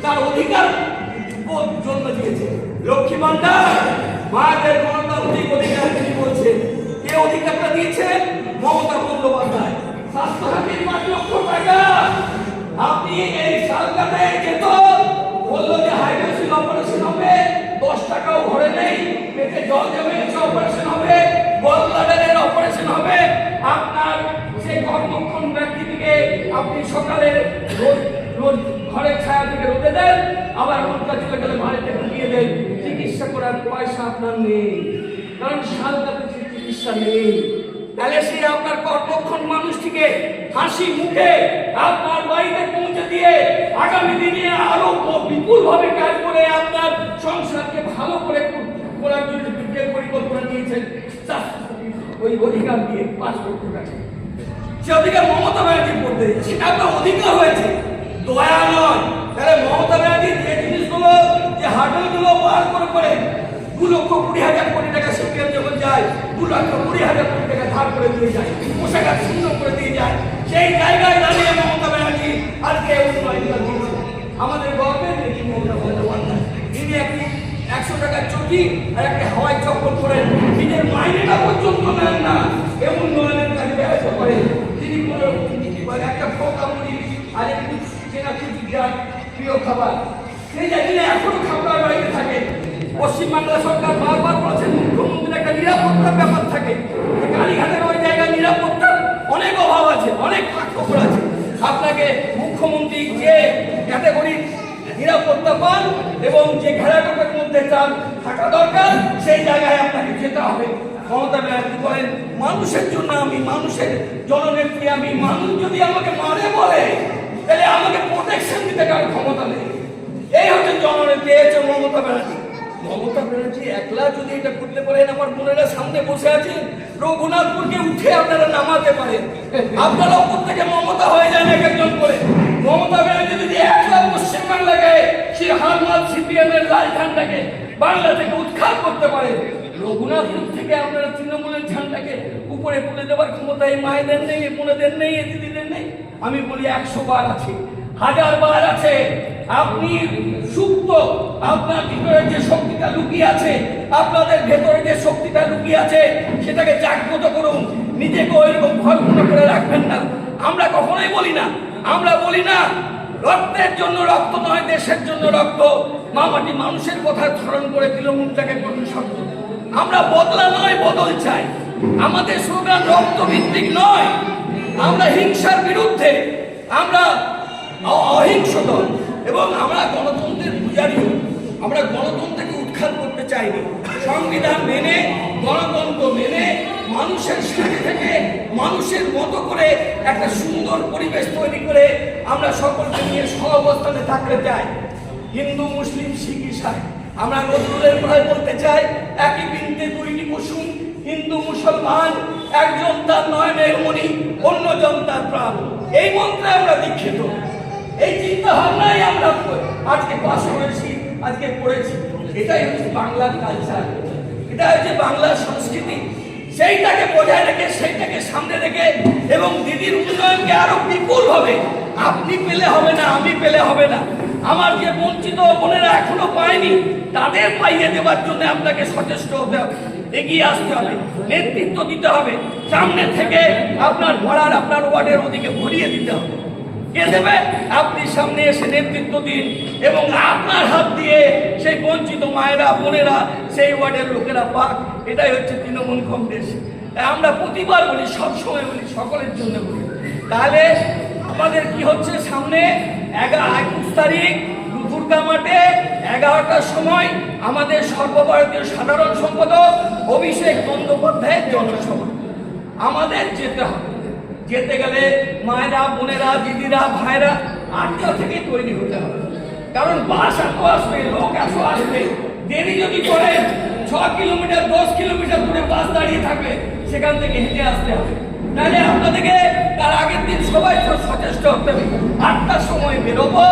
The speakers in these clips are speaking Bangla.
তার অধিকার জন্য দিয়েছে। লক্ষ্মী ভান্ডার মায়েদের গণতান্ত্রিক অধিকার তিনি বলছেন, কে অধিকারটা দিয়েছেন? মমতা বন্দ্যোপাধ্যায়। স্বাস্থ্যসাথীর 5 লক্ষ টাকা আপনি এই সালকাতে যেত, বললো যে হাইড্রোসিল অপারেশন হবে, 10 টাকাও ঘরে নেই, পেটে জল জমে গেছে অপারেশন হবে, গল ব্লাডারের অপারেশন হবে। আপনার সেই কর্মক্ষম ব্যক্তিকে আপনি সকালে রোজ ঘরের ছায়া থেকে রোদে দেন, আবার মনটা চলে গেলে বাড়িতে ঢুকিয়ে দেন। চিকিৎসা করার পয়সা আপনার নেই, কারণ সালকাতে চিকিৎসা নেই। তাহলে সে আপনার কর্মক্ষম মানুষটিকে হাসি মুখে আপনার বাড়িতে পৌঁছে দিয়ে আগামী দিনে আরো বিপুল ভাবে কাজ করে আপনার সংসারকে ভালো করে করার জন্য পরিকল্পনা নিয়েছেন। ওই অধিকার দিয়ে 5 লক্ষ টাকা সে অধিকার মমতা ব্যানার্জি করতে দিয়েছে, সেটা আপনার অধিকার হয়েছে, দয়া নয়। তাহলে মমতা ব্যানার্জি যে জিনিসগুলো, যে হার্ডলগুলো পার করে 2,20,000 কোটি টাকা সিপিএম যখন যায়, 2,20,000 কোটি টাকা ধার করে দিয়ে যায়, পোশাকার শূন্য করে দিয়ে যায়, সেই জায়গায় দাঁড়িয়ে মমতা ব্যানার্জি আজকে উন্নয়ন দিয়েছে। আমাদের গর্বের নেত্রী মমতা বন্দ্যোপাধ্যায়, তিনি একটি 100 টাকার চটি আর একটা হাওয়াই চপ্পল করেন, নিজের মাইনেটা পর্যন্ত নেন না, এমন উন্নয়নের কাজে ব্যবহার করেন। তিনি একটা ফোকামুড়ি আর একটু চেনাচুটি যার প্রিয় খাবার, সেই জায়গায় এখনো খাবার বাড়িতে থাকে। পশ্চিমবাংলা সরকার বারবার বলেছেন মুখ্যমন্ত্রীর একটা নিরাপত্তার ব্যাপার থাকে, কালীঘাটের ওই জায়গায় নিরাপত্তার অনেক অভাব আছে, অনেক ফাঁক আছে। আপনাকে মুখ্যমন্ত্রী যে ক্যাটাগরির নিরাপত্তা পান এবং যে ঘেরাটোপের মধ্যে চান থাকা দরকার, সেই জায়গায় আপনাকে যেতে হবে। মমতা ব্যানার্জি বলেন, মানুষের জন্য আমি, মানুষের জননেত্রী আমি, মানুষ যদি আমাকে মারে বলে তাহলে আমাকে প্রোটেকশন দিতে কারো ক্ষমতা নেই। এই হচ্ছে জননেত্রী, এই হচ্ছে মমতা ব্যানার্জি। মমতা ব্যানার্জি একলা যদি এটা করতে পারেন, আমার বোনেরা সামনে বসে আছেন, রঘুনাথপুরকে উঠে আপনারা নামাতে পারেন। আপনারা উপর থেকে মমতা হয়ে যান এক একজন করে। মমতা ব্যানার্জি যদি একলা পশ্চিমবাংলাকে সেই হারমাল সিপিএম এর লাল ঝান্ডাকে বাংলা থেকে উৎখাত করতে পারে, রঘুনাথপুর থেকে আপনারা তৃণমূলের ঝান্ডাকে উপরে তুলে দেওয়ার ক্ষমতা এই মায়েদের নেই, এই বোনেদের নেই, এই দিদিদের নেই। আমি বলি 100 বার আছে, 1000 বার আছে। আপনি সুপ্ত, আপনার ভিতরে যে শক্তিটা লুকিয়ে আছে, আপনাদের ভেতরে যে শক্তিটা লুকিয়ে আছে, সেটাকে জাগ্রত করুন। নিজেকে ওইরকম ঘরগুলো করে রাখবেন না। আমরা কখনোই বলি না, আমরা বলি না রক্তের জন্য রক্ত নয়, দেশের জন্য রক্ত। মামাটি মানুষের কথা স্মরণ করে তৃণমূলটাকে করুন শব্দ। আমরা বদলা নয়, বদল চাই। আমাদের স্লোগান রক্ত ভিত্তিক নয়, আমরা হিংসার বিরুদ্ধে, আমরা অহিংস দল এবং আমরা গণতন্ত্রের পূজারীও। আমরা গণতন্ত্রকে উৎখাত করতে চাইনি। সংবিধান মেনে, গণতন্ত্র মেনে, মানুষের সাথে থেকে মানুষের মতো করে একটা সুন্দর পরিবেশ তৈরি করে আমরা সকলকে নিয়ে সহাবস্থানে থাকতে চাই। হিন্দু, মুসলিম, শিখ, ইসাই, আমরা নজরুলের কথায় বলতে চাই, একই বৃন্তে 2টি কুসুম। হিন্দু মুসলমান, একজন তার নয়নের মণি, অন্যজন তার প্রাণ। এই মন্ত্রে আমরা দীক্ষিত, এই চিন্তা ভাবনাই আমরা আজকে পাশ করেছি, আজকে পড়েছি। এটাই হচ্ছে বাংলার কালচার, এটা হচ্ছে বাংলার সংস্কৃতি। সেইটাকে বজায় রেখে, সেইটাকে সামনে রেখে এবং দিদির উন্নয়নকে আরো বিপুল ভাবে, আপনি পেলে হবে না, আমি পেলে হবে না, আমার যে বঞ্চিত বোনেরা এখনো পায়নি তাদের পাইয়ে দেওয়ার জন্য আপনাকে সচেষ্ট হতে হবে, এগিয়ে আসতে হবে, নেতৃত্ব দিতে হবে। সামনে থেকে আপনার ভরার, আপনার ওয়ার্ডের ওদিকে ভরিয়ে দিতে হবে। কে দেবে? আপনি সামনে এসে নেতৃত্ব দিন এবং আপনার হাত দিয়ে সেই বঞ্চিত মায়েরা, বোনেরা, সেই ওয়ার্ডের লোকেরা পাক। এটাই হচ্ছে তৃণমূল কংগ্রেস। আমরা প্রতিবার বলি, সবসময় বলি, সকলের জন্য বলি। তাহলে আমাদের কি হচ্ছে, সামনে 21 তারিখ দুর্গা মাঠে 11টার সময় আমাদের সর্বভারতীয় সাধারণ সম্পাদক অভিষেক বন্দ্যোপাধ্যায়ের জনসভা। আমাদের যেতে হবে। যেতে গেলে মায়েরা, বোনেরা, দিদিরা, ভাইরা 8টা থেকে তৈরি হতে হবে, কারণ বাস এত আসবে, লোক এত আসবে। দেরি যদি করেন, 6 কিলোমিটার 10 কিলোমিটার দূরে বাস দাঁড়িয়ে থাকবে, সেখান থেকে হেঁটে আসতে হবে। তাহলে আপনাদেরকে তার আগের দিন সবাই সচেষ্ট হতে হবে। 8টার সময় বেরোবো,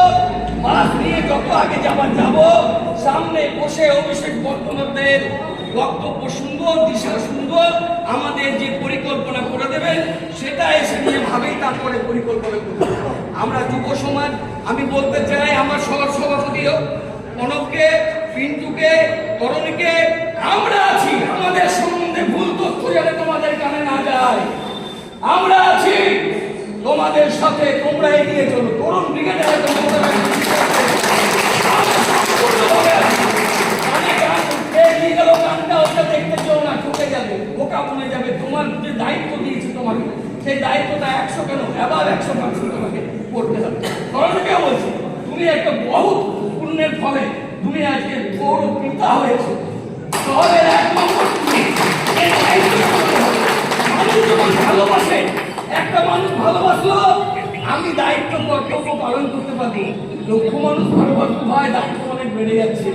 বাস নিয়ে যত আগে যাবার যাব, সামনে বসে অভিষেক বন্দ্যোপাধ্যায়ের বক্তব্য সুন্দর, দিশা সুন্দর, আমাদের যে পরিকল্পনা করে দেবেন সেটা এসে নিয়ে ভাবেই তারপরে পরিকল্পনা করব। আমরা যুব সমাজ, আমি বলতে চাই, আমার সভাপতি দিও। প্রণবকে, পিন্টুকে, তরুণীকে, আমরা আছি। আমাদের সম্বন্ধে ভুল তথ্য যাতে তোমাদের কানে না যায়, আমরা আছি তোমাদের সাথে। তোমরা এগিয়ে চলো। তরুণ ব্রিগেডের দেখতে চাও না, ঠকে যাবে, বোকা বনে যাবে। তোমার যে দায়িত্ব দিয়েছে তোমাকে, সেই দায়িত্বটা 100 কেন আবার 100% তোমাকে করতে হবে। তরুণকে বলছি, তুমি একটা বহুত পুণ্যের ফলে তুমি আজকে বড় পিতা হয়েছে। শহরের 1 নম্বর তুমি। এই দায়িত্ব মানুষ যখন ভালোবাসে, একটা মানুষ ভালোবাসলো, আমি দায়িত্ব কর্তব্য পালন করতে পারি। লক্ষ মানুষ ভালোবাসতে হয়, দায়িত্ব অনেক বেড়ে যাচ্ছে।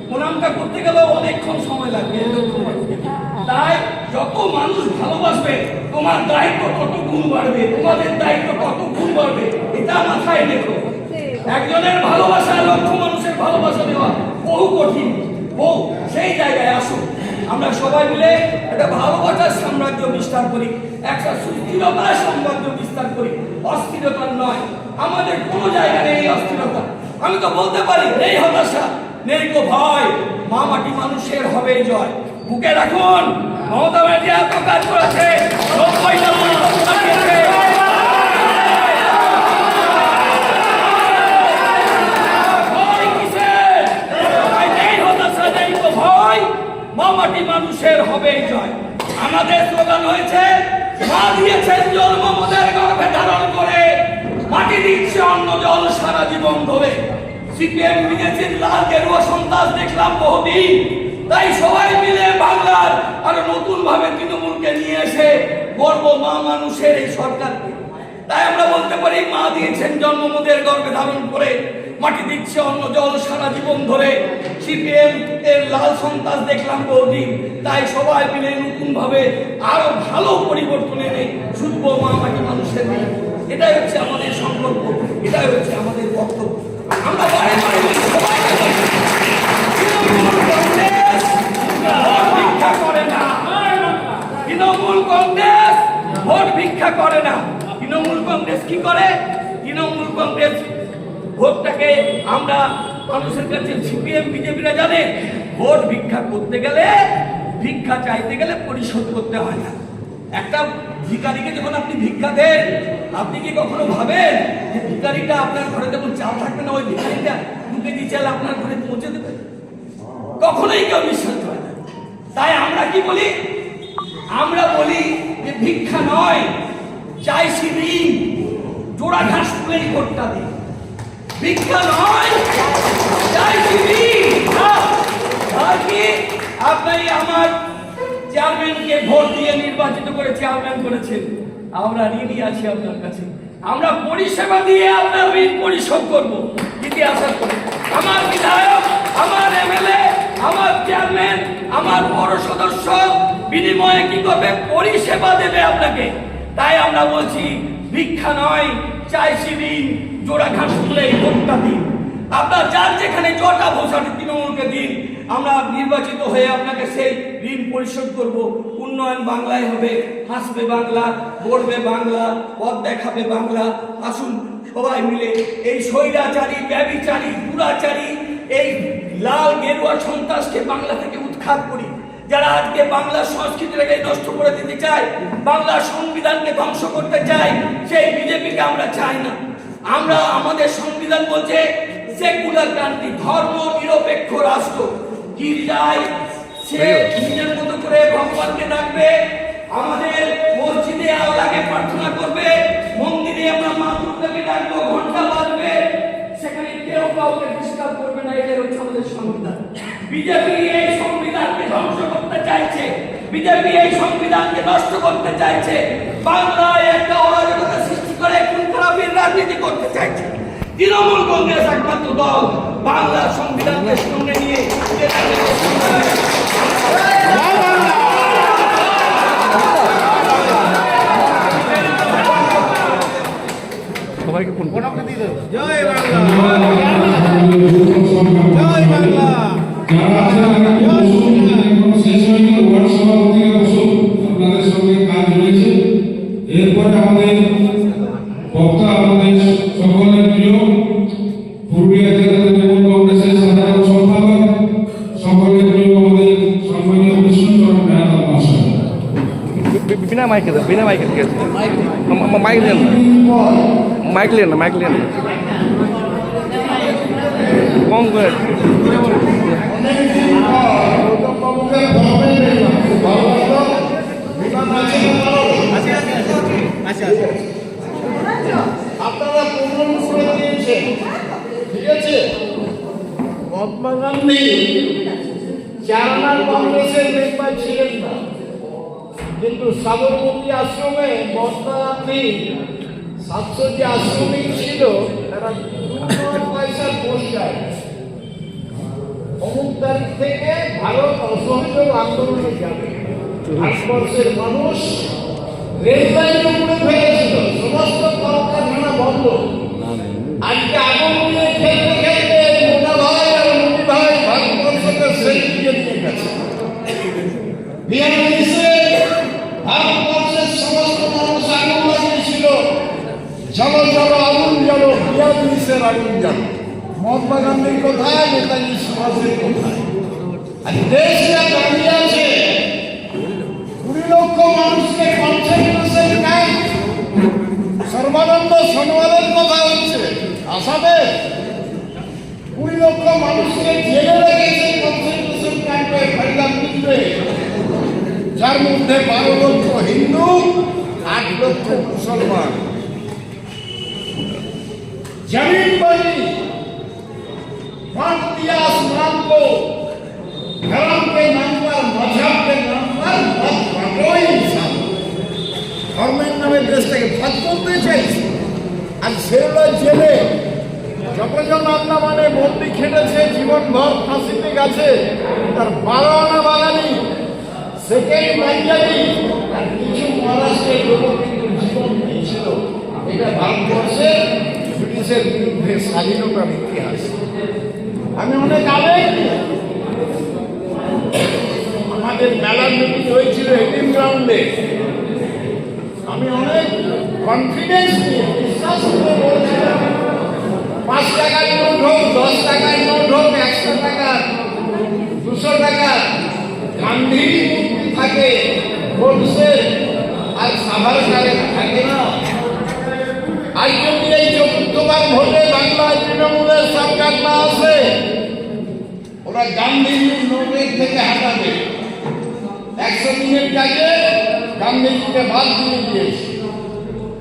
প্রণামটা করতে গেলেও অনেকক্ষণ সময় লাগবে লক্ষ মানুষকে। তাই যত মানুষ ভালোবাসবে, তোমার দায়িত্ব তত গুণ বাড়বে, তোমাদের দায়িত্ব তত গুণ বাড়বে। এটা মাথায় রেখো। একজনের ভালোবাসা লক্ষ মানুষের ভালোবাসা দেওয়া বহু কঠিন। বহু সেই জায়গায় আসো, আমরা সবাই মিলে একটা ভালোবাসার সাম্রাজ্য বিস্তার করি, একটা সুস্থিরতার সাম্রাজ্য বিস্তার করি। অস্থিরতার নয়, আমাদের কোনো জায়গা নেই অস্থিরতা। আমি তো বলতে পারি নেই হতাশা, নেই গো ভয়, মা মাটি মানুষের হবে জয়। বুকে রাখুন, মমতা ব্যানার্জি এত কাজ করেছে, 90টা মানুষ লাগিয়েছে। মাটি মানুষের হবে জয়। আমাদের স্লোগান হয়েছে, মা দিয়েছেন জন্ম মোদের গর্ভে ধারণ করে, মাটি দিচ্ছে অন্ন জল সারা জীবন ধরে। সিপিএম বিজেপির লাল গেরুয়া সন্ত্রাস দেখলাম বহুদিন। তাই সবাই মিলে বাংলার আরো নতুন ভাবে তৃণমূলকে নিয়ে এসে গর্ব মা মানুষের এই সরকারকে। তাই আমরা বলতে পারি, মা দিয়েছেন জন্ম মোদের গর্ভে ধারণ করে, মাটি দিচ্ছে অন্ন জল সারা জীবন ধরে। সিপিএম এর লাল সন্ত্রাস দেখলাম বহুদিন। তাই সবাই মিলে নতুন ভাবে আরো ভালো পরিবর্তন এনে শুধবো মা মাটি মানুষের নিয়ে। এটাই হচ্ছে আমাদের সংকল্প, এটাই হচ্ছে আমাদের বক্তব্য। আমরা বারে বারে সবাইকে বলি, তৃণমূল কংগ্রেস ভোট ভিক্ষা করে না। তৃণমূল কংগ্রেস ভোট ভিক্ষা করে না। তৃণমূল কংগ্রেস কি করে? তৃণমূল কংগ্রেস ভোটটাকে আমরা মানুষের কাছে, সিপিএম বিজেপিরা জানে, ভোট ভিক্ষা করতে গেলে, ভিক্ষা চাইতে গেলে পরিশোধ করতে হয় না। একটা ভিখারিকে যখন আপনি ভিক্ষা দেন, আপনি কি কখনো ভাবেন যে ভিখারিটা আপনার ঘরে যখন চাল থাকবে না, ওই ভিখারিটা 2 কেজি চাল আপনার ঘরে পৌঁছে দেবে? কখনোই কেউ বিশ্বাস করে না। তাই আমরা কি বলি? আমরা বলি যে ভিক্ষা নয়, চাইছি ঋণ, জোড়া ঘাস তুলেই ভোটটা দিই। ভিক্ষা নয়, চাইছি ঋণ। আপনি আমার চেয়ারম্যানকে ভোট দিয়ে নির্বাচিত করে চেয়ারম্যান করেছেন, আমরা ঋণী আছি আপনার কাছে। আমরা পরিষেবা দিয়ে আপনার ঋণ পরিশোধ করবো। ইতিহাস করে আমার বিধায়ক, আমার এমএলএ, আমার চেয়ারম্যান, আমার বড় সদস্য বিনিময়ে কি করবে? পরিষেবা দেবে আপনাকে। তাই আমরা বলছি, ভিক্ষা নয়, চাইছি ঋণ, জোড়া ঘাস তুলে ভোটটা দিন। আপনার যার যেখানে জটা ভোসাটি তৃণমূলকে দিন। আমরা নির্বাচিত হয়ে আপনাকে সেই ঋণ পরিশোধ করব। উন্নয়ন বাংলায় হবে, হাসবে বাংলা, গড়বে বাংলা, পথ দেখাবে বাংলা। আসুন সবাই মিলে এই স্বৈরাচারী, ব্যভিচারী, দুরাচারী, এই লাল গেরুয়া সন্ত্রাসকে বাংলা থেকে উৎখাত করি। যারা আজকে বাংলার সংস্কৃতিটাকে নষ্ট করে দিতে চায়, বাংলার সংবিধানকে ধ্বংস করতে চায়, সেই বিজেপিকে আমরা চাই না। আমরা, আমাদের সংবিধান বলছে সেকুলার কান্ট্রি, ধর্ম নিরপেক্ষ রাষ্ট্র। গির্জায় সে নিজের মতো করে ভগবানকে ডাকবে, আমাদের মসজিদে আল্লাহকে প্রার্থনা করবে, মন্দিরে আমরা মা দুর্গাকে ডাকবো, ঘন্টা বাজবে, সেখানে কেউ কাউকে ডিস্টার্ব করবে না। এটাই হচ্ছে আমাদের সংবিধান। বিজেপি এই সংবিধানকে ধ্বংস করতে চাইছে, বিজেপি এই সংবিধানকে নষ্ট করতে চাইছে, বাংলায় একটা অরাজকতা সৃষ্টি করে খুন খারাপির রাজনীতি করতে চাইছে। তৃণমূল কংগ্রেস একমাত্র দল বাংলার সংবিধানকে সঙ্গে নিয়ে সবাইকে ফোন করে জয় বাংলা, জয় বাংলা। আপনাদের সঙ্গে কাজ রয়েছে। এরপরে আমাদের বক্তা, আমাদের সকলের প্রিয় পুরুলিয়া জেলা তৃণমূল কংগ্রেসের সাধারণ সম্পাদক, সকলের প্রিয় আমাদের সম্মানীয় বিষ্ণুচরণ মেহতা মহাশয়। বিনা মাইকে দাও, বিনা মাইকে ঠিক আছে। মাইক নেন না, মাইক নেন না, মাইক নেন না, কম করে। আপনারা প্রমাণ করে দিয়েছেন, ঠিক আছে? মহাত্মা গান্ধী চারনার কংগ্রেসের মেম্বার ছিলেন না, কিন্তু সাবরমতী আশ্রমে মহাত্মা গান্ধী 700 যে আশ্রমিক ছিল তারা 2 পয়সার পোস্টার অমুক তারিখ থেকে ভারত অসহযোগ আন্দোলনে যাবে, ভারতবর্ষের মানুষ রেললাইন উপরে ফেলেছিল, সমস্ত কলকারখানা বন্ধ। আজকে আগুন নিয়ে খেলতে খেলতে মোটা ভাই আর মুটি ভাই ভারতবর্ষকে শেষ দিয়ে দিয়ে গেছে। বিয়াল্লিশে ভারতবর্ষের সমস্ত মানুষ আগুন লাগিয়েছিল, জল জল আগুন জল, 42-এর আগুন জল। মহাত্মা গান্ধীর কোথায়, নেতাজি সুভাষের কোথায়? আর দেশ যা দাঁড়িয়ে আছে, 20 লক্ষ মানুষকে কনসেন্ট্রেশন ক্যাম্প, সর্বানন্দ সোনোয়ালের কথা হচ্ছে আসামে 20 লক্ষ মানুষকে জেলে রেখেছে কনসেন্ট্রেশন ক্যাম্পে, ফাইলামে, যার মধ্যে 12 লক্ষ হিন্দু, 8 লক্ষ মুসলমান। जमीन बनी, वक्त दिया आसमान को, धर्म के नाम पर, मजहब के नाम पर मत बांटो इंसान। ধর্মের নামে দেশটাকে ভাগ করতে চাইছে। আর সেগুলো জেলে যতজন আন্দামানে বন্দি খেটেছে, জীবনভর ফাঁসিতে গেছে, তার 12 আনা বাঙালি, সেকেন্ড পাঞ্জাবি আর কিছু মহারাষ্ট্রের লোক কিন্তু জীবন দিয়েছিল। এটা ভারতবর্ষের ব্রিটিশের বিরুদ্ধে স্বাধীনতার ইতিহাস। আমি অনেক আবেগ, আমাদের মেলার মিটিং হয়েছিল এটিএম গ্রাউন্ডে, আমি অনেক কনফিডেন্স নিয়ে বিশ্বাস করে বলছিলাম 5 টাকার নোট হোক, 10 টাকার নোট হোক, 100 টাকার, 200 টাকার গান্ধী মূর্তি থাকে, বলছে আর সাভারকারে থাকে না। আজ যদি এই 4বার ভোটে বাংলায় তৃণমূলের সরকার না আসে, ওরা গান্ধীজির নোটের থেকে হাঁটাবে। 100 দিনের কাজে গান্ধীজিকে বাদ দিয়ে দিয়েছে,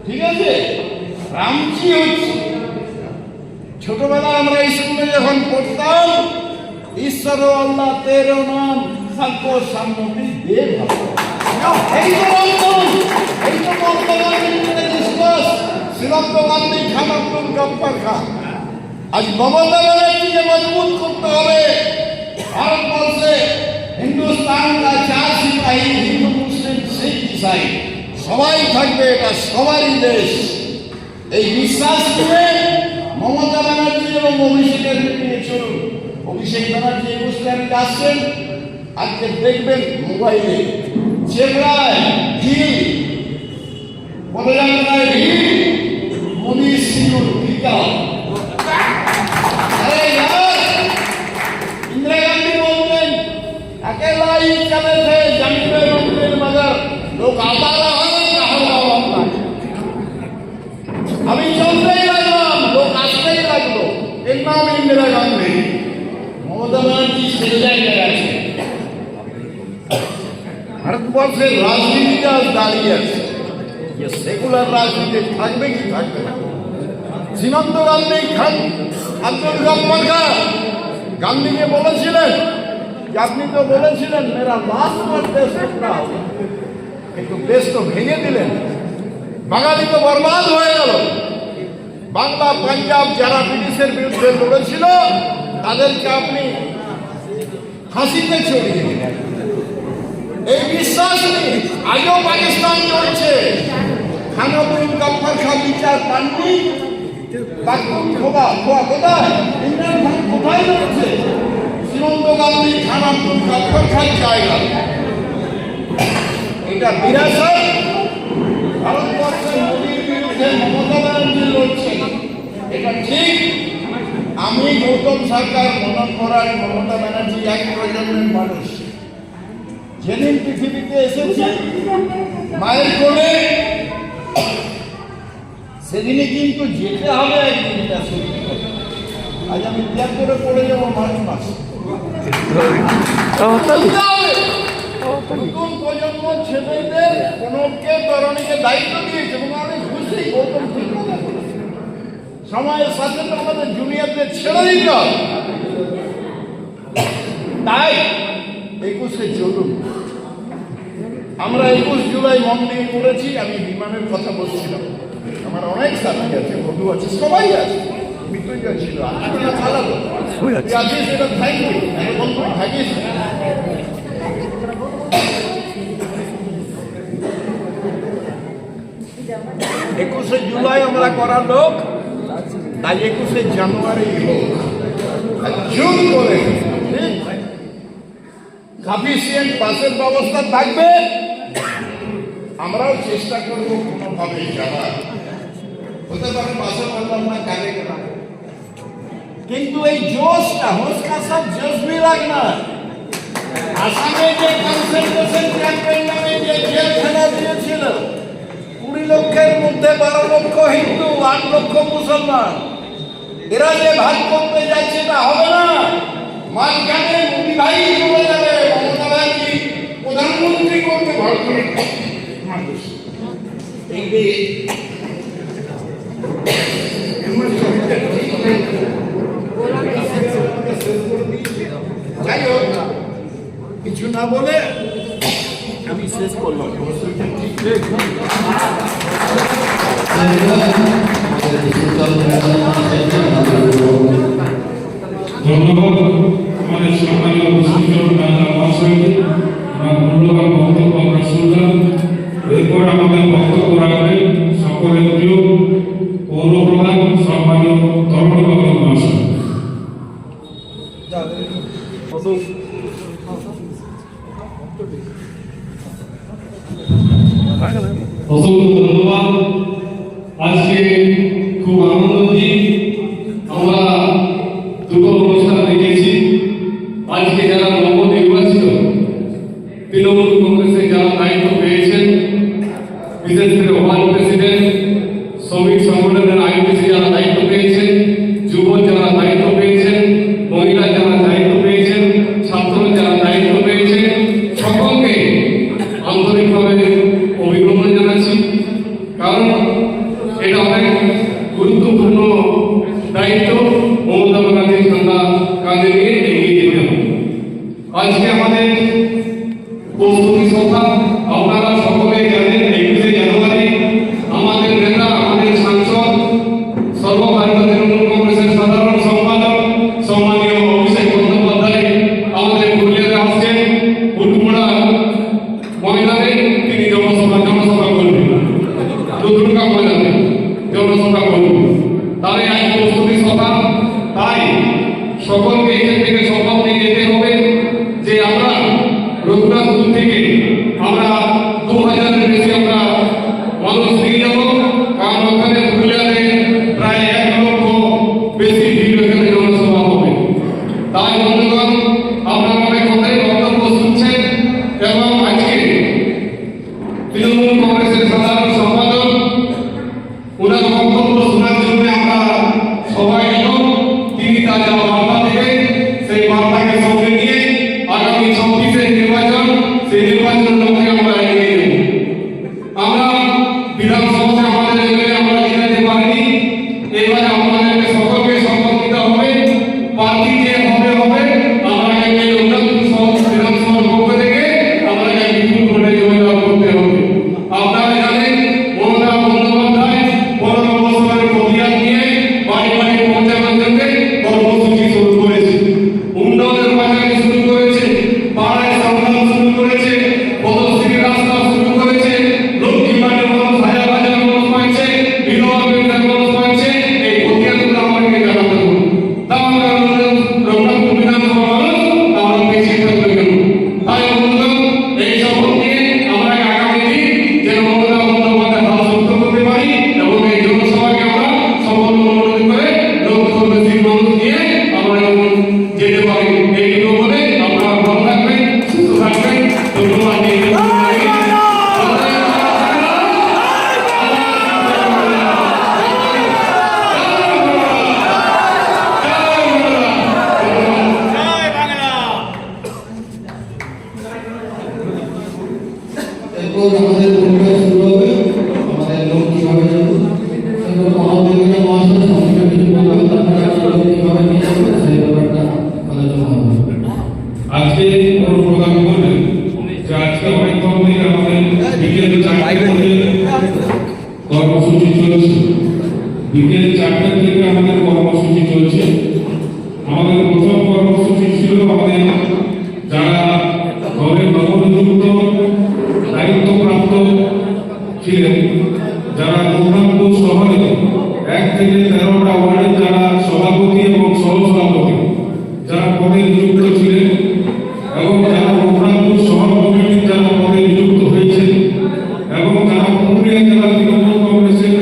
ঠিক আছে? রামজি হচ্ছে, ছোটবেলা আমরা স্কুলে যখন পড়তাম, ঈশ্বর আল্লাহ তেরো নাম সবকো সম্মতি দে ভালো। এই তো বলতাম, এই তো মহাত্মা গান্ধীর বিশ্বাস, শ্রীরাম গান্ধী খান আব্দুল গফফার খান। আজ মমতা ব্যানার্জিকে মজবুত করতে হবে। ভারতবর্ষে হিন্দুস্তান का 4 সিপাহী, হিন্দু মুসলিম শিখ ইসাই সবাই থাকবে, এটা সবারই দেশ। এই বিশ্বাস করে মমতা ব্যানার্জি এবং অভিষেকের নিয়ে চলুন। অভিষেক ব্যানার্জি 21 তারিখে আসছেন, আজকে দেখবেন মোবাইলে চেবড়ায় ভিড়, পদযাত্রায় ভিড়, মোদী সিঁদুর টিকা। अरे यार, इंदिरा गांधी बोलते अकेला ही चले थे जमीन में मंदिर, मगर लोग आता रहा अभी चलते ही लगलाम, लोग आसते ही लगलो। एक नाम इंदिरा गांधी, ममता बनर्जी সেজায় গেছে। ভারতবর্ষের রাজনীতিতে আজ দাঁড়িয়ে আছে, যে সেকুলার রাজনীতি থাকবে কি থাকবে না। শ্রীমন্ত গান্ধী খান আব্দুল গফফার খান গান্ধীকে বলেছিলেন যে আপনি তো বলেছিলেন মেরা লাশ পর দেশ টুকরা হবে, কিন্তু দেশ তো ভেঙে দিলেন, বাঙালি তো বরবাদ হয়ে গেল। বাংলা পাঞ্জাব যারা ব্রিটিশের বিরুদ্ধে লড়েছিল তাদেরকে আপনি ফাঁসিতে চড়িয়ে দিলেন। এই বিশ্বাস নিয়ে আজও পাকিস্তান চলছে। খান আব্দুল গফফার খান বিচার পাননি, কোথায় ইমরান খান কোথায় রয়েছে? শ্রীমন্ত গান্ধী খান আব্দুল গফফার খান জায়গা, এটা বিরাসত। ভারতবর্ষের মোদীর বিরুদ্ধে মমতা ব্যানার্জি লড়ছে, এটা ঠিক। আমি গৌতম সরকার মনোজ করার মমতা ব্যানার্জি এক প্রজন্মের মানুষ। যেদিন পৃথিবীতে এসেছি মায়ের কোলে, সেদিনই কিন্তু যেতে হবে একদিন, এটা সত্যি কথা। আজ আমি ত্যাগ করে পড়ে যাবো মার্চ মাস। নতুন প্রজন্ম ছেলেদের কোনকে তরণীকে দায়িত্ব দিয়েছে এবং আমি খুশি। গৌতম ঠিক কথা বলেছে। সময়ের সাথে তো আমাদের জুনিয়রদের ছেড়ে দিত। তাই 21-এ চলুন। আমরা 21 জুলাই মন্দির করেছি। আমি বিমানের কথা বলছিলাম, আমার অনেক সাথী আছে, বন্ধু আছে, সবাই আছে। বিক্রয় ছিল, আলাদা আছিস, এটা থ্যাংক ইউ। বন্ধু থাকিস। 21শে জুলাই আমরা করার লোক, তাই 21শে জানুয়ারি হোক, জুন করে সাফিসিয়েন্ট বাসের ব্যবস্থা থাকবে। আমরাও চেষ্টা করবো কোনোভাবে যাওয়ার। হতে পারে বাসে বললাম না, কালে গেলাম, কিন্তু এই জোশটা হোসকা সব জোশ भी লাগনা। আসামে যে কনসেন্ট্রেশন ক্যাম্পের নামে যে জেলখানা দিয়েছিল, 20 লক্ষের মধ্যে 12 লক্ষ হিন্দু, 8 লক্ষ মুসলমান, এরা যে ভাগ করতে যাচ্ছে তা হবে না। মাঝখানে মোদি ভাই চলে যাবে, মমতা ব্যানার্জি প্রধানমন্ত্রী করতে ভারতের মানুষ। এই যে যাই হোক, কিছু না বলে আমি শেষ করলাম। ধন্যবাদ আমাদের সম্মানীয় বিশিষ্ট মহাশয়কে। আমরা মূল্যবান বক্তব্য আমরা শুনলাম। এরপর আমাদের বক্তব্য রাখবেন সকলের প্রিয় পৌরপ্রধান সম্মানীয় ধর্মবাবু মহাশয়। অসংখ্য ধন্যবাদ। আজকে খুব আনন্দ দিন। আমরা দুটো অনুষ্ঠান দেখেছি। আজকে যারা নবনির্বাচিত তৃণমূল কংগ্রেসে যারা দায়িত্ব পেয়েছেন, বিশেষ করে ওয়ার্ড প্রেসিডেন্ট, শ্রমিক সংগঠনের আইপিসি যারা দায়িত্ব পেয়েছেন, যুব যারা দায়িত্ব পেয়েছেন, মহিলা যারা দায়িত্ব পেয়েছেন, ছাত্র যারা দায়িত্ব পেয়েছেন, সকলকে আন্তরিকভাবে অভিনন্দন জানাচ্ছি। কারণ এটা অনেক গুরুত্বপূর্ণ দায়িত্ব। মমতা ব্যানার্জির ঠান্ডা কাঁধে নিয়ে এগিয়ে যেতে হবে। আজকে আমাদের প্রস্তুতি সভা, আপনারা সকলেই জানেন 21শে জানুয়ারি আমাদের নেতা, আমাদের সাংসদ, সর্বভারতীয় তৃণমূল কংগ্রেসের সাধারণ সম্পাদক সম্মানীয় অভিষেক বন্দ্যোপাধ্যায় আমাদের পুরুলিয়াতে আসছেন। উটমোড়া ময়দানে তিনি জনসভা করবেন, দুর্গা ময়দানে জনসভা করবেন। তাই আজ প্রস্তুতি সভা। তাই সকলকে এখান থেকে শপথ নিয়ে যেতে হবে যে আমরা রঘুনাথপুর থেকে আমরা 2000-এর বেশি আমরা মানুষ নিয়ে যাব। কারণ ওখানে পুরুলিয়াতে প্রায় 1 লক্ষ বেশি ভিড়, এখানে জনসভা হবে। তাই বন্ধুগণ, আপনারা অনেক কথাই বক্তব্য শুনছেন এবং আজকে তৃণমূল কংগ্রেসের সাধারণ সম্পাদক ওনার বক্তব্য শোনার জন্য আমরা সবাই এলো। তিনি তার বার্তা দেবেন, সেই বার্তাকে সঙ্গে নিয়ে আগামী 26-এর নির্বাচন, সেই নির্বাচনের লক্ষ্যে আমরা এগিয়ে যাব। আমরা বিধানসভাতে আমাদের এমএলএ আমরা জিতাতে পারিনি। এবারে আমাদেরকে সকলকে শপথ নিতে হবে। প্রার্থী যে হবে আমরা এমএলএ বিধানসভার পক্ষ থেকে আমরা বিপুল ভোটে জয়লাভ করতে হবে। আপনারা জানেন মমতা বন্দ্যোপাধ্যায় 15 বছরের অভিযান নিয়ে বাড়ি বাড়ি পৌঁছানোর জন্য কর্মসূচি শুরু করেছে, উন্নয়নের বাজারে শুরু করেছে, পাড়ায় সংগ্রাম শুরু করেছে, পদশ্রী রাস্তা শুরু করেছে, লক্ষ্মী বাড়ির মানুষ, হাজার হাজার মানুষ পাচ্ছে, বিধবা পেনশন মানুষ পাচ্ছে। এই প্রক্রিয়াগুলো আমাকে জানাতে হবে। তা আমরা আমাদের যারা দলের নবনিযুক্ত দায়িত্বপ্রাপ্ত ছিলেন, যারা গোপালপুর শহরে 1 থেকে 13টা ওয়ার্ডের যারা সভাপতি এবং সহসভাপতি যারা পদে নিযুক্ত ছিলেন এবং যারা গোপালপুর শহর কমিটির যারা পদে নিযুক্ত হয়েছে এবং যারা পুরুলিয়া জেলা তৃণমূল কংগ্রেসের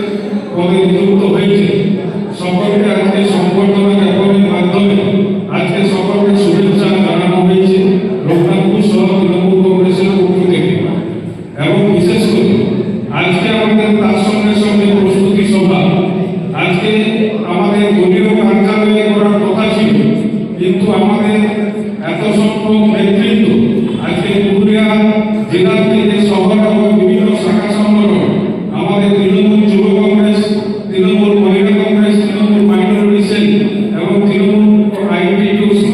পদে নিযুক্ত হয়েছে, সকলকে আজকে সংবর্ধনা জ্ঞাপনের মাধ্যমে আজকে সকলকে শুভেচ্ছা জানানো হয়েছে রঘুনাথপুর শহর তৃণমূল কংগ্রেসের পক্ষ থেকে। এবং বিশেষ করে আজকে আমাদের তার সঙ্গে সঙ্গে প্রস্তুতি সভা, আজকে আমাদের দলীয় কার্যালয়ে করার কথা ছিল, কিন্তু আমাদের এত সংখ্যক নেতৃত্ব আজকে পুরুলিয়া জেলার থেকে শহর এবং বিভিন্ন শাখা সংগঠন, আমাদের তৃণমূল যুব কংগ্রেস, তৃণমূল মহিলা কংগ্রেস, তৃণমূল মাইনরিটি সেল এবং তৃণমূল আইএনটিটিউসি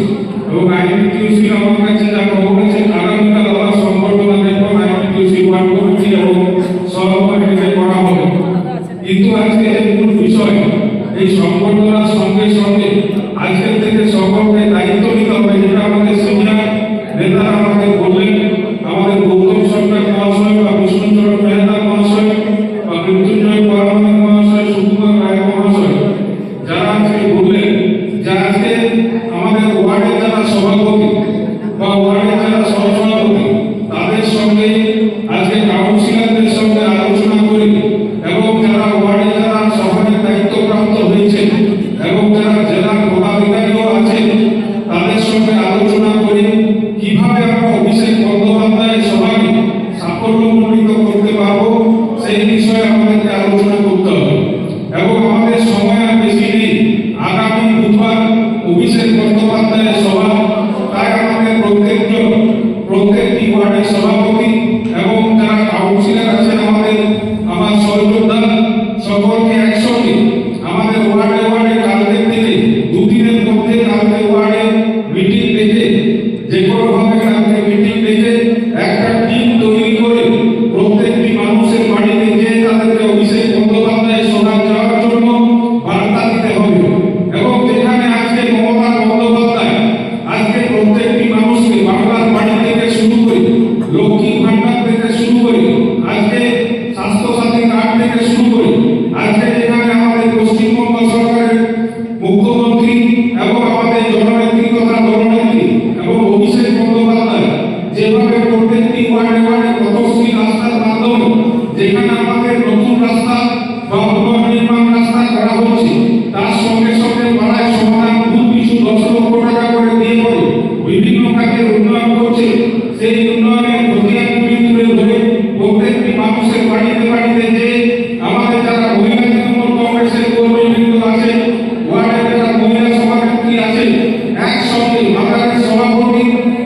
এবং আইএনটিটিউসি আমার কাছে যা খবর আছে আগামীকাল আবার সংবর্ধনা জ্ঞাপন আইএনটিটিউসি ওয়ার্ড কমিটি এবং সহকর্মীদের করা হবে। কিন্তু আজকে যে মূল বিষয়, এই সংবর্ধনার সঙ্গে সঙ্গে আজকের থেকে সকলকে দায়িত্ব নিতে হবে, যেটা আমাদের সিনিয়র নেতারা আমাদের বললেন, আমাদের গৌতম সরকার মহাশয় বা বিষ্ণুচরণ মেহতা মহাশয় বা মৃত্যুঞ্জয় পরামানিক মহাশয়, সুকুমার রায় মহাশয়, যারা আজকে বললেন যে আজকে আমাদের ওয়ার্ডের যারা সভাপতি বা ওয়ার্ডের যারা সহসভাপতি তাদের সঙ্গে আজকে কাউন্সিলরদের সঙ্গে আলোচনা করে এবং যারা ওয়ার্ডে যারা সভাপতির দায়িত্বপ্রাপ্ত হয়েছে এবং যারা জেলার পদাধিকারীও আছেন তাদের সঙ্গে আলোচনা করে কিভাবে আমরা অভিষেক বন্দ্যোপাধ্যায়ের সভাকে সাফল্যমণ্ডিত করতে পারবো সেই বিষয়ে আমাদেরকে আলোচনা করতে হবে। এবং আমাদের সময় আর বেশি নেই, আগামী বুধবার অভিষেক বন্দ্যোপাধ্যায়ের সভা, তাই আমাদের প্রত্যেকটি ওয়ার্ডের সভাপতি এবং যারা কাউন্সিলর আছেন আমার সহযোদ্ধা সকলকে একসঙ্গে আমাদের ওয়ার্ডে কালকে থেকে 2 দিনের মধ্যে কালকে ওয়ার্ডে মিটিং ডেকে, যে কোনোভাবে কালকে মিটিং ডেকে একটা টিম তৈরি করে প্রত্যেকটি মানুষের বাড়িতে গিয়ে তাদেরকে অভিষেক বন্দ্যোপাধ্যায়ের সভা যাওয়ার জন্য বার্তা দিতে হবে। এবং যেখানে আজকে মমতা বন্দ্যোপাধ্যায় আজকে প্রত্যেকটি মানুষকে বাংলার বাড়ি থেকে শুরু করে লক্ষ্মী ভান্ডার থেকে শুরু করে আজকে স্বাস্থ্যসাথী কার্ড থেকে শুরু করে আজকে যেখানে আমাদের পশ্চিমবঙ্গ সরকারের মুখ্যমন্ত্রী এবং আমাদের জননেত্রী তথা দলনেত্রী এবং অভিষেক বন্দ্যোপাধ্যায় যেভাবে প্রত্যেকটি ওয়ার্ডে পথশ্রী রাস্তার মাধ্যমে যেখানে আমাদের নতুন রাস্তা বা পুনর্নির্মাণ রাস্তা করা হচ্ছে, তার সঙ্গে সঙ্গে পাড়ায় সমাধান খুব কিছু 10 লক্ষ টাকা করে দিয়ে পরে বিভিন্ন কাজের উন্নয়ন করছে। সেই উন্নয়নের প্রক্রিয়াগুলি তুলে ধরে প্রত্যেকটি মানুষের বাড়িতে যে আমাদের যারা মহিলা তৃণমূল কংগ্রেসের কর্মীবৃন্দ আছে, ওয়ার্ডের যারা মহিলা সভানেত্রী আছে, একসঙ্গে বাজারের সভাপতি,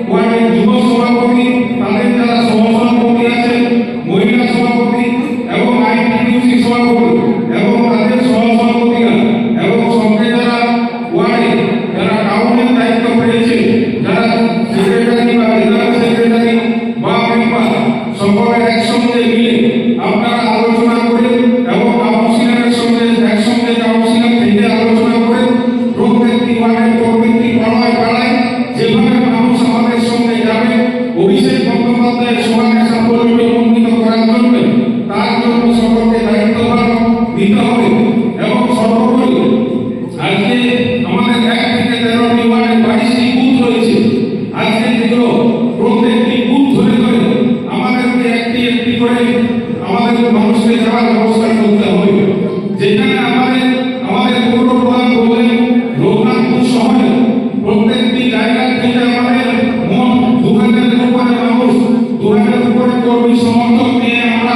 ওয়ার্ডের যুব সভাপতি, তাদের যারা সহসভাপতি আছে, মহিলা সভাপতি এবং আইএনটিটিউসি সভাপতি এবং তাদের সহসভাপতিরা এবং সঙ্গে যারা ওয়ার্ডে যারা টাউনের দায়িত্ব পেয়েছে, যারা সেক্রেটারি বা জেনারেল সেক্রেটারি বা মেম্বার, সকলে একসঙ্গে মিলে আপনারা আলোচনা করে এবং কাউন্সিলরের সঙ্গে একসঙ্গে কাউন্সিলর থেকে আলোচনা করে প্রত্যেকটি ওয়ার্ডের প্রত্যেকটি পাড়ায় যেভাবে মানুষ আমাদের সঙ্গে যাবে অভিষেক বন্দ্যোপাধ্যায়ের সভাকে সাফল্যমণ্ডিত করার জন্য, তার জন্য সকলকে দায়িত্বভার দিতে হবে। এবং সর্বোপরি আজকে আমাদের 1 থেকে 13টি ওয়ার্ডে 22টি বুথ রয়েছে। আজকে যেগুলো প্রত্যেকটি বুথ ধরে আমাদেরকে একটি করে আমাদের মানুষকে যাওয়ার ব্যবস্থা করতে হবে। যেখানে আমাদের পৌর প্রধান বললেন রঘুনাথপুর শহরে প্রত্যেকটি জায়গা থেকে আমাদের মোট 2000-এর উপরে মানুষ, 2000-এর উপরে কর্মী সমর্থন নিয়ে আমরা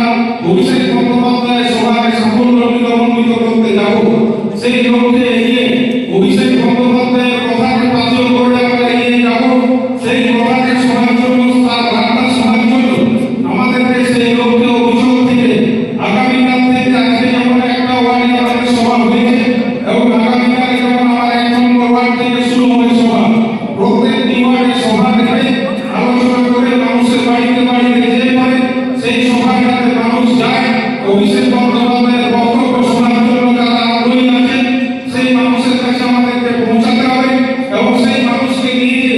অভিষেক বন্দ্যোপাধ্যায়ের সভাকে সাফল্যমণ্ডিত করতে যাব। সেই লক্ষ্যে এগিয়ে অভিষেক বন্দ্যোপাধ্যায়ের কথাকে পাথেয় করে আমরা এগিয়ে যাব। সেই কথাকে শোনার জন্য, তার বার্তা শোনার জন্য আমাদেরকে সেই লক্ষ্যে অভিযোগ থেকে আগামীকাল থেকে আজকে যেমন একটা ওয়ার্ডে আমাদের সভা হয়েছে এবং আগামীকাল যেমন আমার 1 নম্বর ওয়ার্ড থেকে শুরু হবে সভা, প্রত্যেকটি ওয়ার্ডে সভা থেকে আলোচনা করে মানুষের বাড়িতে যেতে পারে সেই সভাটাতে মানুষ যায়। অভিষেক বন্দ্যোপাধ্যায়ের বক্তব্য শোনার জন্য যারা আগ্রহী আছেন সেই মানুষের কাছে আমাদেরকে পৌঁছাতে হবে এবং সেই মানুষকে নিয়ে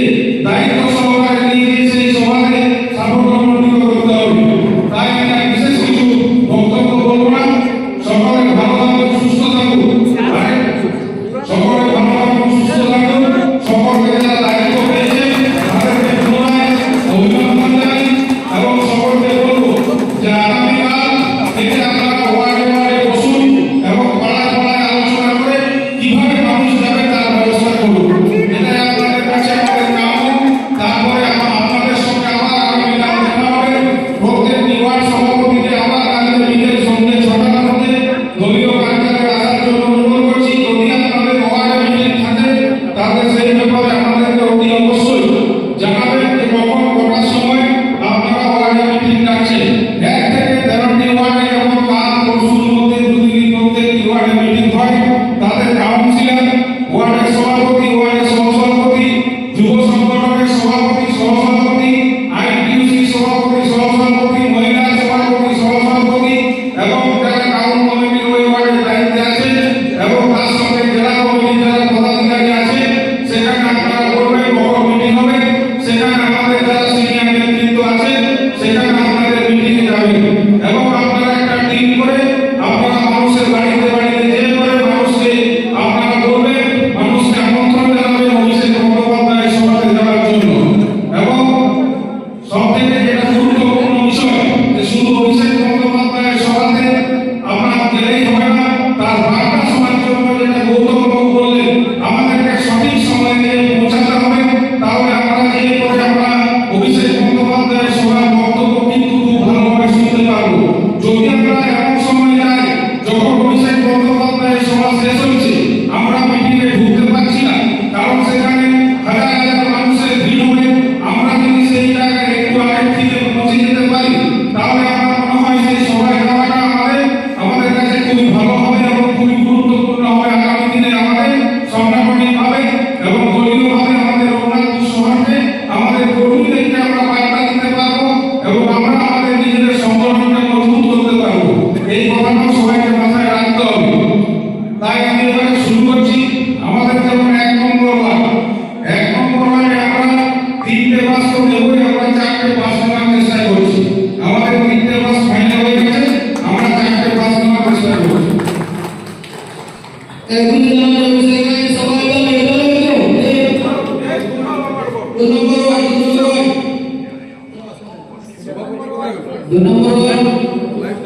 2 নম্বর ওয়ার্ড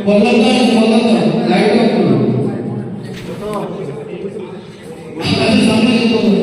পল্লবদাস লাইট অফ করুন। সামনে যেতে হবে।